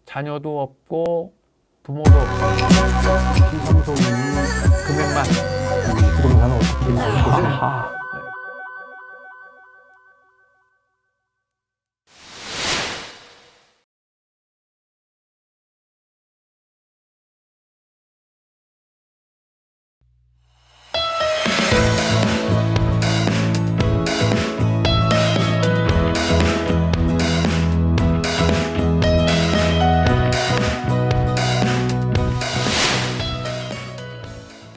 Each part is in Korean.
자녀도 없고 부모도 없고 신상소유니 금액만 부동산을 어떻게 나올 것이냐. 아하.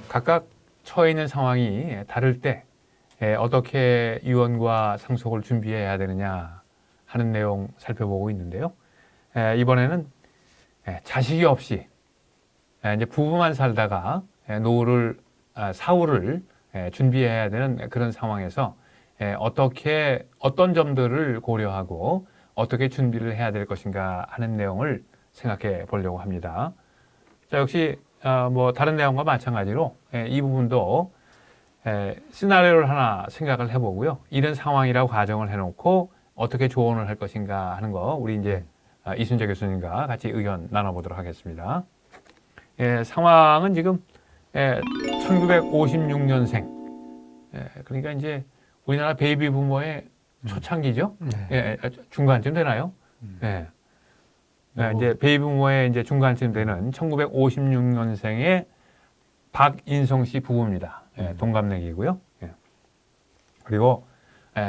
각각 처해 있는 상황이 다를 때 어떻게 유언과 상속을 준비해야 되느냐 하는 내용 살펴보고 있는데요. 이번에는 자식이 없이 이제 부부만 살다가 노후를 사후를 준비해야 되는 그런 상황에서 어떤 점들을 고려하고 어떻게 준비를 해야 될 것인가 하는 내용을 생각해 보려고 합니다. 자, 역시 뭐 다른 내용과 마찬가지로 이 부분도 시나리오를 하나 생각을 해보고요. 이런 상황이라고 가정을 해놓고 어떻게 조언을 할 것인가 하는 거 우리 이제 이순재 교수님과 같이 의견 나눠보도록 하겠습니다. 상황은 지금 1956년생 그러니까 이제 우리나라 베이비 부모의 초창기죠. 중간쯤 되나요? 이제 베이비 부모의 이제 중간쯤 되는 1956년생의 박인성 씨 부부입니다. 동갑내기고요. 그리고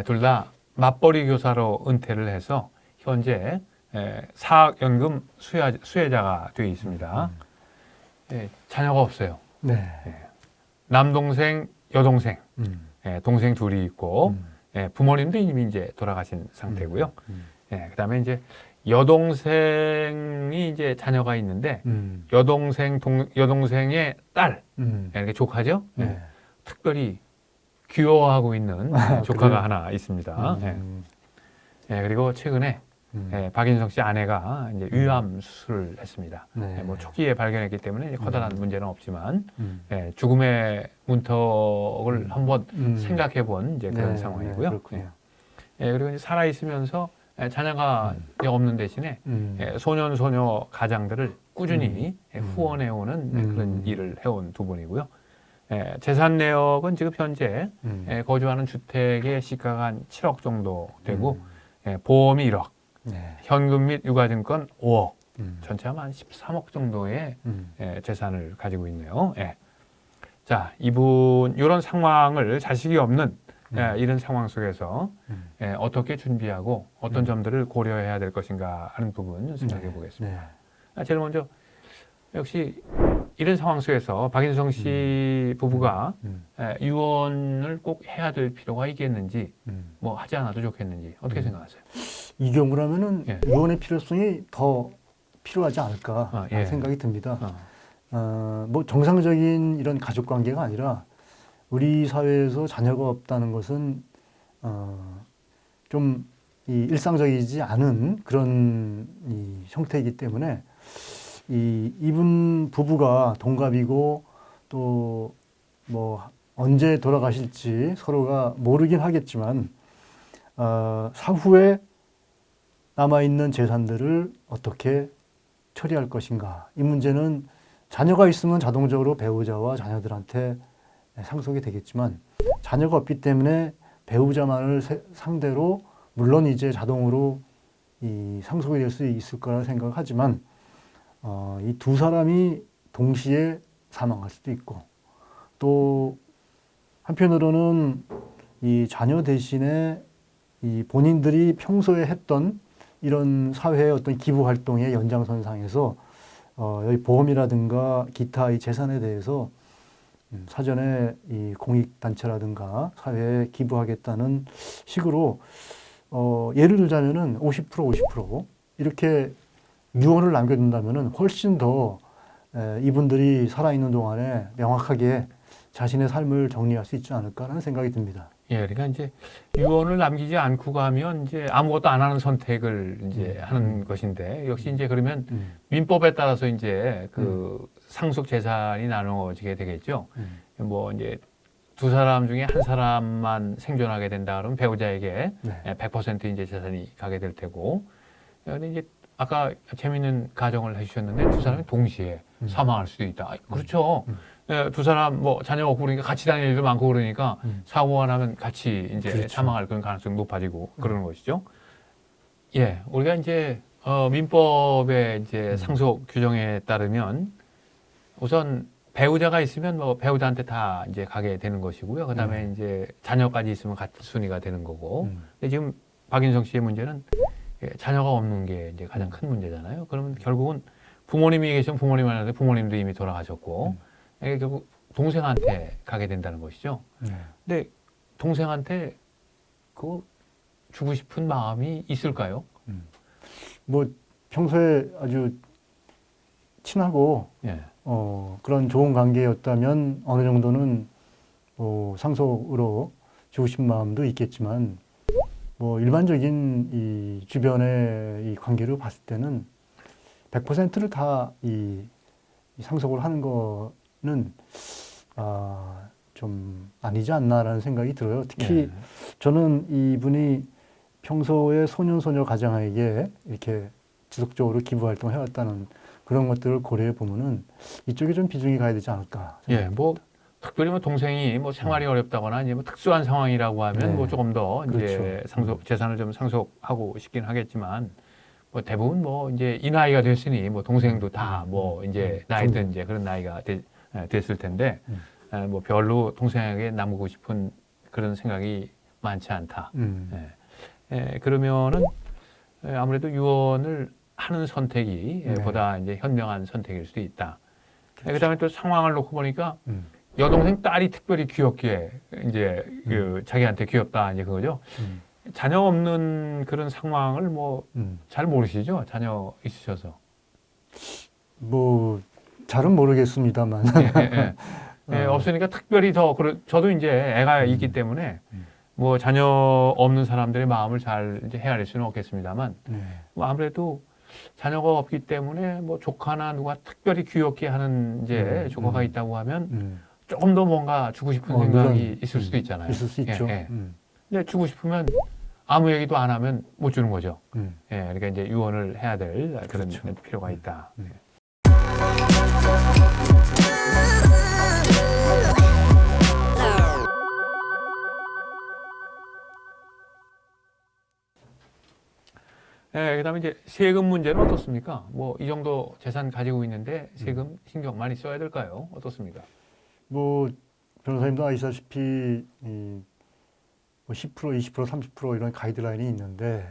둘 다 맞벌이 교사로 은퇴를 해서 현재 사학연금 수혜자가 되어 있습니다. 자녀가 없어요. 네. 남동생, 여동생, 동생 둘이 있고 부모님도 이미 이제 돌아가신 상태고요. 그다음에 이제 여동생이 이제 자녀가 있는데 여동생의 딸 이렇게 조카죠. 특별히 귀여워하고 있는 조카가 그래요? 하나 있습니다. 그리고 최근에 박인성 씨 아내가 이제 위암 수술을 했습니다. 뭐 초기에 발견했기 때문에 이제 커다란 문제는 없지만 죽음의 문턱을 한번 생각해 본 이제 그런 상황이고요. 그리고 이제 살아 있으면서 자녀가 없는 대신에 소년 소녀 가장들을 꾸준히 후원해 오는 그런 일을 해온 두 분이고요. 재산 내역은 지금 현재 거주하는 주택의 시가가 한 7억 정도 되고 보험이 1억, 현금 및 유가증권 5억, 전체 한 13억 정도의 재산을 가지고 있네요. 자, 이런 상황을 자식이 없는 이런 상황 속에서 어떻게 준비하고 어떤 점들을 고려해야 될 것인가 하는 부분 생각해 보겠습니다. 제일 먼저 역시 이런 상황 속에서 박인성 씨 부부가 유언을 꼭 해야 될 필요가 있겠는지 뭐 하지 않아도 좋겠는지 어떻게 생각하세요? 이 경우라면은 유언의 필요성이 더 필요하지 않을까 생각이 듭니다. 뭐 정상적인 이런 가족 관계가 아니라 우리 사회에서 자녀가 없다는 것은 좀 일상적이지 않은 그런 형태이기 때문에 이분 부부가 동갑이고 또 뭐 언제 돌아가실지 서로가 모르긴 하겠지만 사후에 남아있는 재산들을 어떻게 처리할 것인가. 이 문제는 자녀가 있으면 자동적으로 배우자와 자녀들한테 상속이 되겠지만 자녀가 없기 때문에 배우자만을 상대로 물론 이제 자동으로 상속이 될 수 있을 거라 생각하지만 이 두 사람이 동시에 사망할 수도 있고 또 한편으로는 이 자녀 대신에 이 본인들이 평소에 했던 이런 사회의 어떤 기부 활동의 연장선상에서 여기 보험이라든가 기타 이 재산에 대해서 사전에 이 공익단체라든가 사회에 기부하겠다는 식으로 예를 들자면은 50% 이렇게 유언을 남겨둔다면은 훨씬 더 이분들이 살아있는 동안에 명확하게 자신의 삶을 정리할 수 있지 않을까라는 생각이 듭니다. 그러니까 이제 유언을 남기지 않고 가면 이제 아무것도 안 하는 선택을 이제 하는 것인데 역시 이제 그러면 민법에 따라서 이제 그 상속 재산이 나누어지게 되겠죠. 뭐 이제 두 사람 중에 한 사람만 생존하게 된다 그러면 배우자에게 100% 이제 재산이 가게 될 테고, 근데 이제 아까 재미있는 가정을 해주셨는데 두 사람이 동시에 사망할 수도 있다. 그렇죠. 예, 두 사람 뭐 자녀가 없고 그러니까 같이 다닐 일도 많고 그러니까 사고가 나면 같이 이제 그렇죠. 사망할 그런 가능성이 높아지고 그러는 것이죠. 예, 우리가 이제 민법의 이제 상속 규정에 따르면 우선 배우자가 있으면 뭐 배우자한테 다 이제 가게 되는 것이고요. 그다음에 이제 자녀까지 있으면 같은 순위가 되는 거고. 근데 지금 박인성 씨의 문제는 자녀가 없는 게 이제 가장 큰 문제잖아요. 그러면 결국은 부모님이 계시면 부모님한테 부모님도 이미 돌아가셨고, 이게 결국 동생한테 가게 된다는 것이죠. 근데 동생한테 그거 주고 싶은 마음이 있을까요? 뭐 평소에 아주 친하고 예. 그런 좋은 관계였다면 어느 정도는 뭐 상속으로 주고 싶은 마음도 있겠지만 뭐 일반적인 이 주변의 이 관계를 봤을 때는 100%를 다 이 상속을 하는 거는 좀 아니지 않나라는 생각이 들어요. 특히 저는 이분이 평소에 소년소녀 가장에게 이렇게 지속적으로 기부 활동을 해왔다는 그런 것들을 고려해 보면은 이쪽에 좀 비중이 가야 되지 않을까. 예, 뭐 특별히 뭐 동생이 뭐 생활이 어렵다거나 아니면 뭐 특수한 상황이라고 하면 네. 뭐 조금 더 이제 그렇죠. 상속 재산을 좀 상속하고 싶긴 하겠지만 뭐 대부분 뭐 이제 이 나이가 됐으니 뭐 동생도 다 뭐 이제 나이든 이제 그런 나이가 됐을 텐데 뭐 별로 동생에게 남고 싶은 그런 생각이 많지 않다. 그러면은 아무래도 유언을 하는 선택이 보다 이제 현명한 선택일 수도 있다. 그다음에 또 상황을 놓고 보니까 여동생 딸이 특별히 귀엽게 이제 그 자기한테 귀엽다 이제 그거죠. 자녀 없는 그런 상황을 뭐 잘 모르시죠? 자녀 있으셔서. 뭐 잘은 모르겠습니다만. 없으니까 특별히 더 저도 이제 애가 있기 때문에 뭐 자녀 없는 사람들의 마음을 잘 이제 헤아릴 수는 없겠습니다만 뭐 아무래도 자녀가 없기 때문에 뭐 조카나 누가 특별히 귀엽게 하는 이제 조카가 있다고 하면 조금 더 뭔가 주고 싶은 생각이 있을 수도 있잖아요. 있을 수 있죠. 근데 주고 싶으면 아무 얘기도 안 하면 못 주는 거죠. 그러니까 이제 유언을 해야 될 그런 그렇죠. 필요가 있다. 그다음에 이제 세금 문제는 어떻습니까? 뭐 이 정도 재산 가지고 있는데 세금 신경 많이 써야 될까요? 어떻습니까? 뭐 변호사님도 아시다시피 뭐 10%, 20%, 30% 이런 가이드라인이 있는데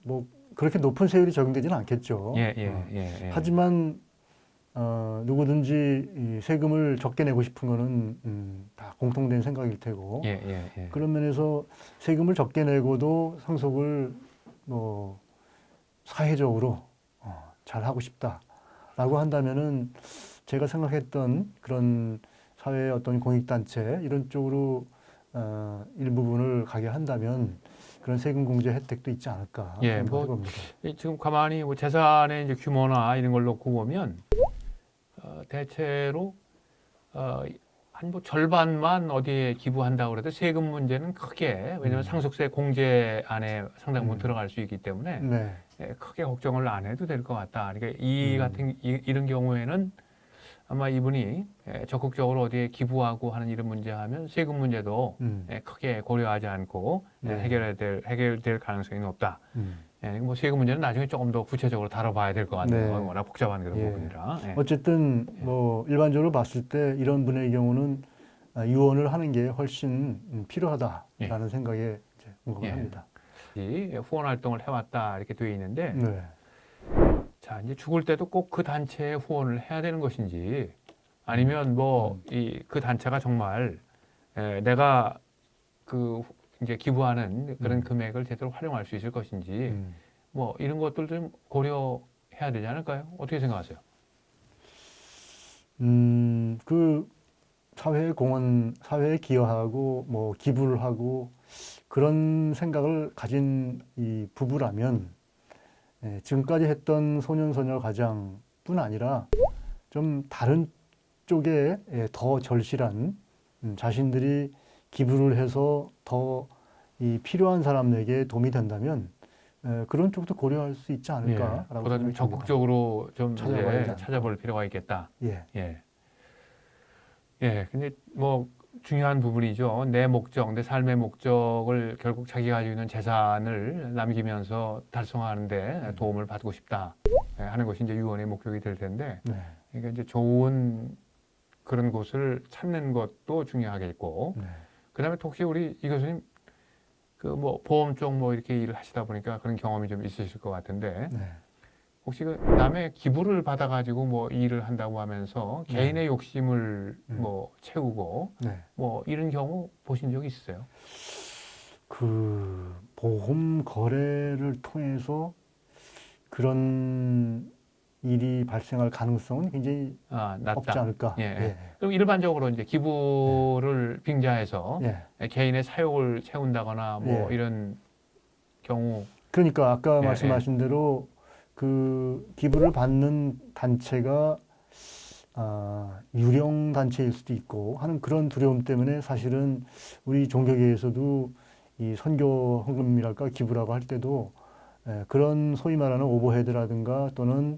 뭐 그렇게 높은 세율이 적용되지는 않겠죠. 하지만 누구든지 이 세금을 적게 내고 싶은 거는 다 공통된 생각일 테고 그런 면에서 세금을 적게 내고도 상속을 뭐 사회적으로 잘 하고 싶다라고 한다면은 제가 생각했던 그런 사회의 어떤 공익단체 이런 쪽으로 일부분을 가게 한다면 그런 세금 공제 혜택도 있지 않을까 생각해 봅니다. 지금 가만히 뭐 재산의 이제 규모나 이런 걸 놓고 보면 대체로 한 뭐 절반만 어디에 기부한다고 해도 세금 문제는 크게 왜냐하면 상속세 공제 안에 상당 부분 들어갈 수 있기 때문에 크게 걱정을 안 해도 될 것 같다. 그러니까 이런 경우에는 아마 이분이 적극적으로 어디에 기부하고 하는 이런 문제하면 세금 문제도 크게 고려하지 않고 해결될 가능성이 높다. 뭐 세금 문제는 나중에 조금 더 구체적으로 다뤄봐야 될 것 같네요. 워낙 복잡한 그런 부분이라. 어쨌든 뭐 일반적으로 봤을 때 이런 분의 경우는 유언을 하는 게 훨씬 필요하다라는 생각에 이제 공감을 합니다. 후원 활동을 해왔다 이렇게 되어 있는데 자 이제 죽을 때도 꼭 그 단체에 후원을 해야 되는 것인지 아니면 뭐 그 단체가 정말 내가 그 이제 기부하는 그런 금액을 제대로 활용할 수 있을 것인지 뭐 이런 것들 좀 고려해야 되지 않을까요? 어떻게 생각하세요? 그 사회에 기여하고 뭐 기부를 하고 그런 생각을 가진 이 부부라면 지금까지 했던 소년소녀 가장뿐 아니라 좀 다른 쪽에 더 절실한 자신들이 기부를 해서 더 이 필요한 사람에게 도움이 된다면 그런 쪽도 고려할 수 있지 않을까라고 예, 보다 좀 적극적으로 좀 찾아볼 필요가 있겠다. 예. 예. 예, 근데 뭐 중요한 부분이죠. 내 목적, 내 삶의 목적을 결국 자기가 가지고 있는 재산을 남기면서 달성하는데 도움을 받고 싶다 하는 것이 이제 유언의 목적이 될 텐데, 네. 그러니까 이제 좋은 그런 곳을 찾는 것도 중요하겠고, 네. 그다음에 또 혹시 우리 이 교수님 그 뭐 보험 쪽 뭐 이렇게 일을 하시다 보니까 그런 경험이 좀 있으실 것 같은데, 네. 혹시 그 남의 기부를 받아가지고 뭐 일을 한다고 하면서 개인의 욕심을 뭐 채우고 네. 뭐 이런 경우 보신 적이 있으세요? 그 보험 거래를 통해서 그런 일이 발생할 가능성은 굉장히 낮다. 없지 않을까. 예, 예. 그럼 일반적으로 이제 기부를 빙자해서 개인의 사욕을 채운다거나 뭐 이런 경우. 그러니까 아까 말씀하신 대로 그 기부를 받는 단체가 유령 단체일 수도 있고 하는 그런 두려움 때문에 사실은 우리 종교계에서도 이 선교 헌금이랄까 기부라고 할 때도 그런 소위 말하는 오버헤드라든가 또는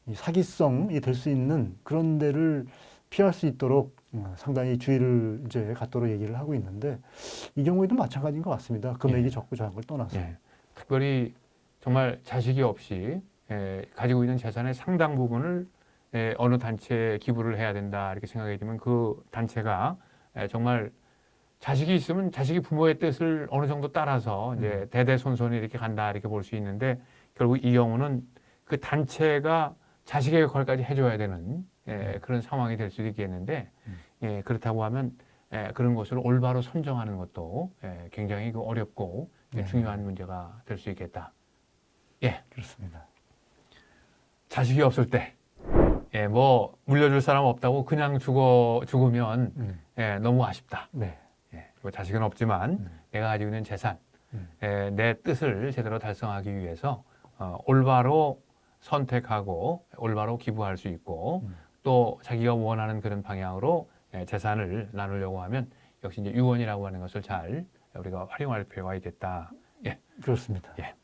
이 사기성이 될 수 있는 그런 데를 피할 수 있도록 상당히 주의를 이제 갖도록 얘기를 하고 있는데 이 경우에도 마찬가지인 것 같습니다. 금액이 적고 작은 걸 떠나서. 특별히 정말 자식이 없이 가지고 있는 재산의 상당 부분을 어느 단체에 기부를 해야 된다 이렇게 생각이 되면 그 단체가 정말 자식이 있으면 자식이 부모의 뜻을 어느 정도 따라서 이제 대대손손이 이렇게 간다 이렇게 볼 수 있는데 결국 이 경우는 그 단체가 자식의 역할까지 해줘야 되는 그런 상황이 될 수도 있겠는데 그렇다고 하면 그런 것을 올바로 선정하는 것도 굉장히 어렵고 중요한 문제가 될 수 있겠다. 예, 그렇습니다. 자식이 없을 때, 뭐 물려줄 사람 없다고 그냥 죽으면 너무 아쉽다. 네. 뭐 자식은 없지만 내가 가지고 있는 재산, 내 뜻을 제대로 달성하기 위해서 올바로 선택하고 올바로 기부할 수 있고 또 자기가 원하는 그런 방향으로 재산을 나누려고 하면 역시 이제 유언이라고 하는 것을 잘 우리가 활용할 필요가 있겠다. 예, 그렇습니다. 예.